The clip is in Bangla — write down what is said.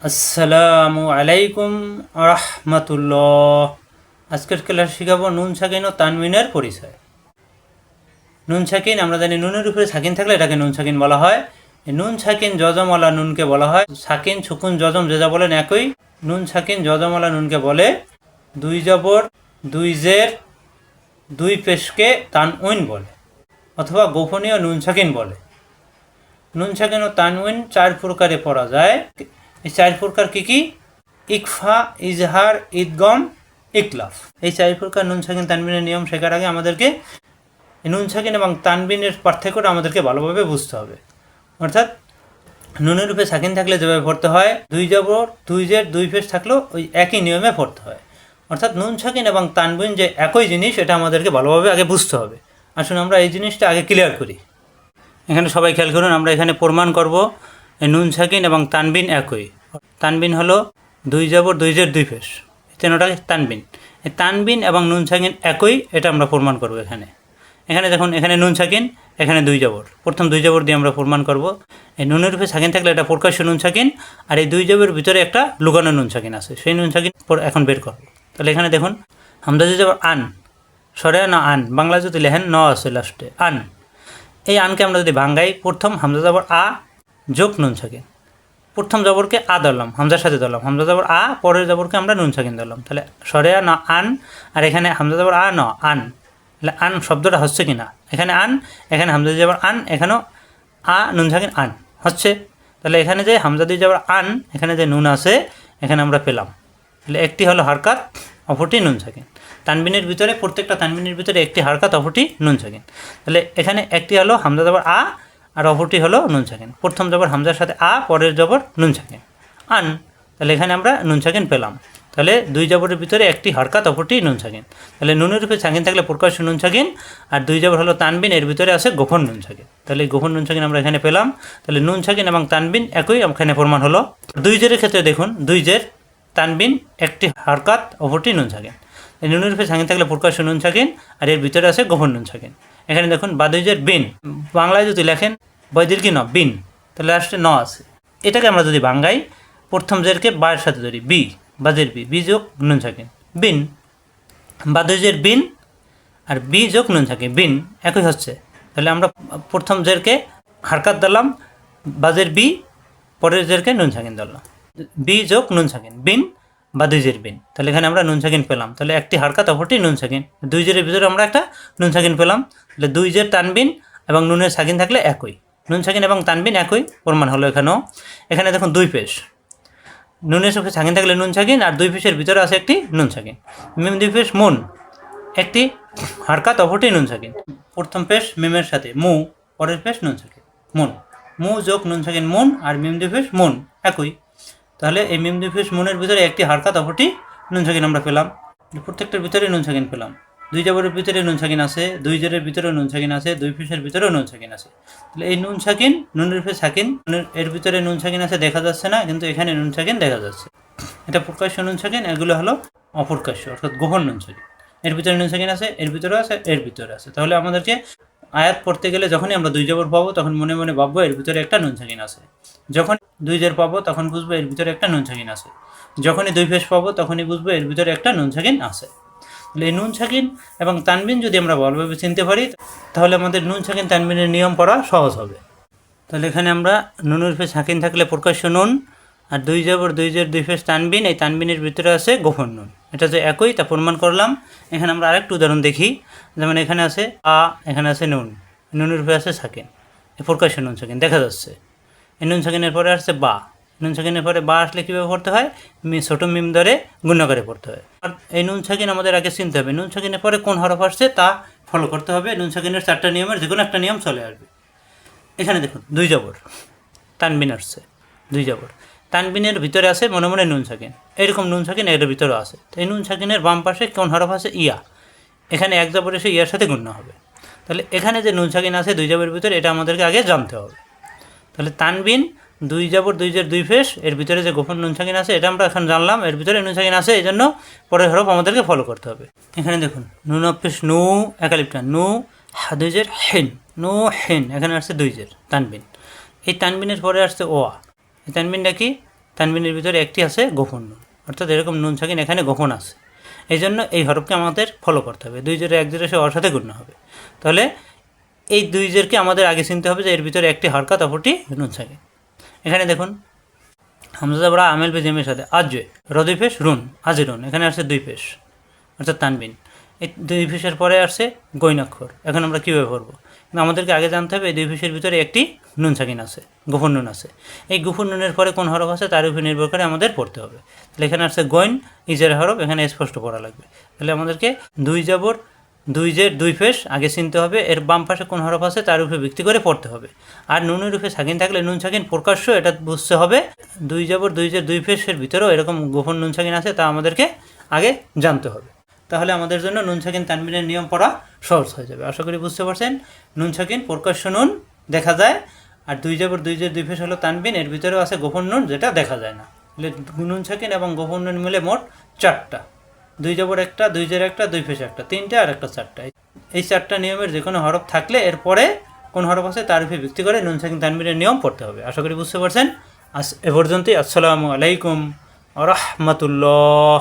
আসসালামু আলাইকুম রহমতুল্লাহ। আজকের ক্লাস শিখাবো নুন সাকিন ও তানবিনের পরিচয়। নুন সাকিন আমরা জানি নুনের উপরে সাকিন থাকলে এটাকে নুন সাকিন বলা হয়। এই নুন সাকিন যজমওয়ালা নুনকে বলা হয় সাকিন সুকুন যজম যে যা বলেন একই। নুন সাকিন যজমওয়ালা নুনকে বলে দুই জবর দুই জের দুই পেশকে তানউইন বলে, অথবা গোপনীয় নুন সাকিন বলে। নুন সাকিন ও তানউইন চার প্রকারে পড়া যায়। এই চার প্রকার কি কি? ইকফা, ইজহার, ঈদগম, ইকলাফ। এই চার প্রকার নুন সাকিন তানবিনের নিয়ম শেখার আগে আমাদেরকে নুন সাকিন এবং তানবিনের পার্থক্যটা আমাদেরকে ভালোভাবে বুঝতে হবে। অর্থাৎ নুনের রূপে সাকিন থাকলে যেভাবে পড়তে হয়, দুই জবর দুই জের দুই পেশ থাকলেও ওই একই নিয়মে পড়তে হয়। অর্থাৎ নুন সাকিন এবং তানবিন যে একই জিনিস, এটা আমাদেরকে ভালোভাবে আগে বুঝতে হবে। আসুন আমরা এই জিনিসটা আগে ক্লিয়ার করি। এখানে সবাই খেয়াল করুন, আমরা এখানে প্রমাণ করব নুন সাকিন এবং তানবিন একই। তানবিন হলো দুই জবর দুই জের দুই পেশ, তেনোটা তানবিন। এই তানবিন এবং নুন সাকিন একই, এটা আমরা প্রমাণ করব। এখানে দেখুন, এখানে নুন সাকিন, এখানে দুই জবর। প্রথম দুই জবর দিয়ে আমরা প্রমাণ করব। এই নুনের রূপে সাকিন থাকলে এটা প্রকাশ্য নুন সাকিন, আর এই দুই জবরের ভিতরে একটা লুকানো নুন সাকিন আছে, সেই নুন সাকিন এখন বের করব। তাহলে এখানে দেখুন, হামজা দুই জবর আন, সরে না আন, বাংলা যদি লেখেন ন আছে লাস্টে, আন। এই আনকে আমরা যদি ভাঙ্গাই, প্রথম হামজা জবর আ যোগ নুন সাকিন। প্রথম জবরকে আ ধরলাম, হামজার সাথে ধরলাম, হামজা জবর আ, পরের জবরকে আমরা নুন সাকিন ধরলাম। তাহলে সরে ন আন, আর এখানে হামজা জবর আ ন আন। তাহলে আন শব্দটা হচ্ছে কি না? এখানে আন, এখানে হামজা জবর আন, এখানেও আ নুন সাকিন আন হচ্ছে। তাহলে এখানে যে হামজা দুই জবর আন, এখানে যে নুন আছে এখানে আমরা পেলাম। তাহলে একটি হলো হারকাত, অপরটি নুন সাকিন। তানবিনের ভিতরে, প্রত্যেকটা তানবিনের ভিতরে একটি হারকাত, অপরটি নুন সাকিন। তাহলে এখানে একটি হলো হামজা জবর আ, আর অপরটি হলো নুন সাকিন। প্রথম জবর হামজার সাথে আ, পরের জবর নুন সাকিন, আন। তাহলে এখানে আমরা নুন সাকিন পেলাম। তাহলে দুই জবরের ভিতরে একটি হারকাত, অপরটি নুন সাকিন। তাহলে নুনের উপরে সাকিন থাকলে প্রকাশ্য নুন সাকিন, আর দুই জবর হলো তানবিন, এর ভিতরে আছে গোপন নুন সাকিন। তাহলে এই গোপন নুন সাকিন আমরা এখানে পেলাম। তাহলে নুন সাকিন এবং তানবিন একই, এখানে প্রমাণ হলো। দুই জেরের ক্ষেত্রে দেখুন, দুই জের তানবিন, একটি হারকাত, অপরটি নুন সাকিন। এই নুনের উপরে সাকিন থাকলে প্রকাশ্য নুন সাকিন, আর এর ভিতরে আছে গোপন নুন সাকিন। এখানে দেখুন বা দুই জের বিন, বাংলায় যদি লেখেন বৈদির কি ন বিন, তাহলে লাস্টে ন আছে। এটাকে আমরা যদি বাঙ্গাই, প্রথম জেরকে বায়ের সাথে ধরি, বি, বাজের বি, বি যোগ নুন সাকিন, বিন। বা দুই জের বিন, আর বি যোগ নুন সাকিন, বিন, একই হচ্ছে। তাহলে আমরা প্রথম জেরকে হারকাত দিলাম, বাজের বি, পরের জেরকে নুন সাকিন ধরলাম, বি যোগ নুন সাকিন, বিন বা দুই জের বিন। তাহলে এখানে আমরা নুন সাকিন পেলাম। তাহলে একটি হারকাত, অপরটি নুন সাকিন, দুই জেরের ভিতরে আমরা একটা নুন সাকিন পেলাম। তাহলে দুই জের তানবিন এবং নুনের সাকিন থাকলে একই, নুন সাকিন এবং তানবিন একই, প্রমাণ হলো এখানেও। এখানে দেখুন দুই পেশ, নুনের সাথে সাকিন থাকলে নুন সাকিন, আর দুই পেশের ভিতরে আছে একটি নুন সাকিন। মিম দুই পেশ মুন, একটি হারকাত, অপরটি নুন সাকিন। প্রথম পেশ মিমের সাথে মু, পরের পেশ নুন সাকিন, মুন। মু যোগ নুন সাকিন মুন, আর মিম দুই পেশ মুন একই। তাহলে এই মিম দুই পেশ মুনের ভিতরে একটি হারকাত, অপরটি নুন সাকিন আমরা পেলাম। প্রত্যেকটার ভিতরে নুন সাকিন পেলাম। দুই জবরের ভিতরে নুন সাকিন আছে, দুই জেরের ভিতরে নুন সাকিন আছে, দুই পেশের ভিতরেও নুন সাকিন আছে। তাহলে এই নুন সাকিন, নুনের পেশ সাকিন, এর ভিতরে নুন সাকিন আছে দেখা যাচ্ছে না, কিন্তু এখানে নুন সাকিন দেখা যাচ্ছে। এটা প্রকাশ্য নুন সাকিন, এগুলো হলো অপ্রকাশ্য, অর্থাৎ গোপন নুন সাকিন। এর ভিতরে নুন সাকিন আছে, এর ভিতরে আছে, এর ভিতরে আছে। তাহলে আমাদেরকে আয়াত পড়তে গেলে যখনই আমরা দুই জবর পাবো, তখন মনে মনে ভাববো এর ভিতরে একটা নুন সাকিন আছে। যখন দুই জের পাবো, তখন বুঝবো এর ভিতরে একটা নুন সাকিন আছে। যখনই দুই পেশ পাবো, তখনই বুঝবো এর ভিতরে একটা নুন সাকিন আছে। তাহলে এই নুন সাকিন এবং তানবিন যদি আমরা ভালোভাবে চিনতে পারি, তাহলে আমাদের নুন সাকিন তানবিনের নিয়ম পড়া সহজ হবে। তাহলে এখানে আমরা নুনের পেশ সাকিন থাকলে প্রকাশ্য নুন, আর দুই জবর দুই জের দুই পেশ তানবিন, এই তানবিনের ভিতরে আছে গোপন নুন। এটা যে একই, তা প্রমাণ করলাম। এখানে আমরা আরেকটু উদাহরণ দেখি। যেমন এখানে আছে আ, এখানে আছে নুন, নুনের উপরে আছে সাকিন, এই প্রকাশ্য নুন সাকিন দেখা যাচ্ছে। এই নুন সাকিনের পরে আসছে বা, নুন সাকিনের পরে বা আসলে কীভাবে পড়তে হয়? ছোটো মিম ধরে গুণ করে পড়তে হয়। আর এই নুন সাকিন আমাদের আগে চিনতে হবে, নুন সাকিনের পরে কোন হরফ আসছে তা ফলো করতে হবে। নুন সাকিনের চারটা নিয়মের যে কোনো একটা নিয়ম চলে আসবে। এখানে দেখুন দুই জবর তানবিন আসছে, দুই জবর তানবিনের ভিতরে আছে মনে মনে নুন সাকিন, এরকম নুন সাকিন এর ভিতরেও আছে। তো এই নুন সাকিনের বাম পাশে কোন হরফ আছে? ইয়া, এখানে এক জবর এসে ইয়ার সাথে গুণ হবে। তাহলে এখানে যে নুন সাকিন আছে দুই জবরের ভিতরে, এটা আমাদেরকে আগে জানতে হবে। তাহলে তানবিন দুই জবর দুই জের দুই পেশ, এর ভিতরে যে গোপন নুন সাকিন আছে এটা আমরা এখন জানলাম, এর ভিতরে নুন সাকিন আছে, এই জন্য পরের হরফ আমাদেরকে ফলো করতে হবে। এখানে দেখুন নুন অফিস নু, একালিপটা নু, দুই জের হেন, নো হেন, এখানে আসছে দুই জের তানবিন। এই তানবিনের পরে আসছে ওয়া, এই তানবিনটা কি? তানবিনের ভিতরে একটি আছে গোপন নুন, অর্থাৎ এরকম নুন সাকিন এখানে গোপন আছে। এই জন্য এই হরফকে আমাদের ফলো করতে হবে। 2 জের 1 জের সে ওর সাথে গুণ হবে। তাহলে এই 2 জেরকে আমাদের আগে চিনতে হবে যে এর ভিতরে একটি হরকত, অপরটি নুন সাকিন। এখানে দেখুন হামজা বড়া আমেল বে জেমের সাথে আজে রদুই পেশ রুন, আজিরুন, এখানে আসছে 2 পেশ অর্থাৎ তানবিন। এই 2 পেশের পরে আসছে গৈনাক্ষর। এখন আমরা কীভাবে পড়বো? কিন্তু আমাদেরকে আগে জানতে হবে এই 2 পেশের ভিতরে একটি নুন সাকিন আছে, গোপন নুন আছে। এই গোপন নুনের পরে কোন হরফ আছে তার উপর নির্ভর করে আমাদের পড়তে হবে। তাহলে এখানে আসছে গৈন, ইজের হরফ, এখানে স্পষ্ট পড়া লাগবে। তাহলে আমাদেরকে 2 জবর 2 জের 2 পেশ আগে চিনতে হবে, এর বাম পাশে কোন হরফ আছে তার উপরে ভিত্তি করে পড়তে হবে। আর নুনের উপরে সাকিন থাকলে নুন সাকিন প্রকাশ্য, এটা বুঝতে হবে। 2 জবর 2 জের 2 পেশের ভিতরেও এরকম গোপন নুন সাকিন আছে, তা আমাদেরকে আগে জানতে হবে। তাহলে আমাদের জন্য নুন সাকিন তানবিনের নিয়ম পড়া সহজ হয়ে যাবে। আশা করি বুঝতে পারছেন। নুন সাকিন প্রকাশ্য নুন দেখা যায়, আর 2 জবর 2 জের 2 পেশ হলো তানবিন, এর ভিতরেও আছে গোপন নুন যেটা দেখা যায় না। তাহলে নুন সাকিন এবং গোপন নুন মিলে মোট 4টা। 2 জবর একটা, 2 জের একটা, 2 পেশ একটা, 3টে আর একটা 4টা। এই 4টা নিয়মের যে কোনো হরফ থাকলে এরপরে কোন হরফ আছে তার উপরে ভিত্তি করে নুন সাকিন তানবিনের নিয়ম পড়তে হবে। আশা করি বুঝতে পারছেন। এ পর্যন্তই। আসসালামু আলাইকুম ওয়া রাহমাতুল্লাহ।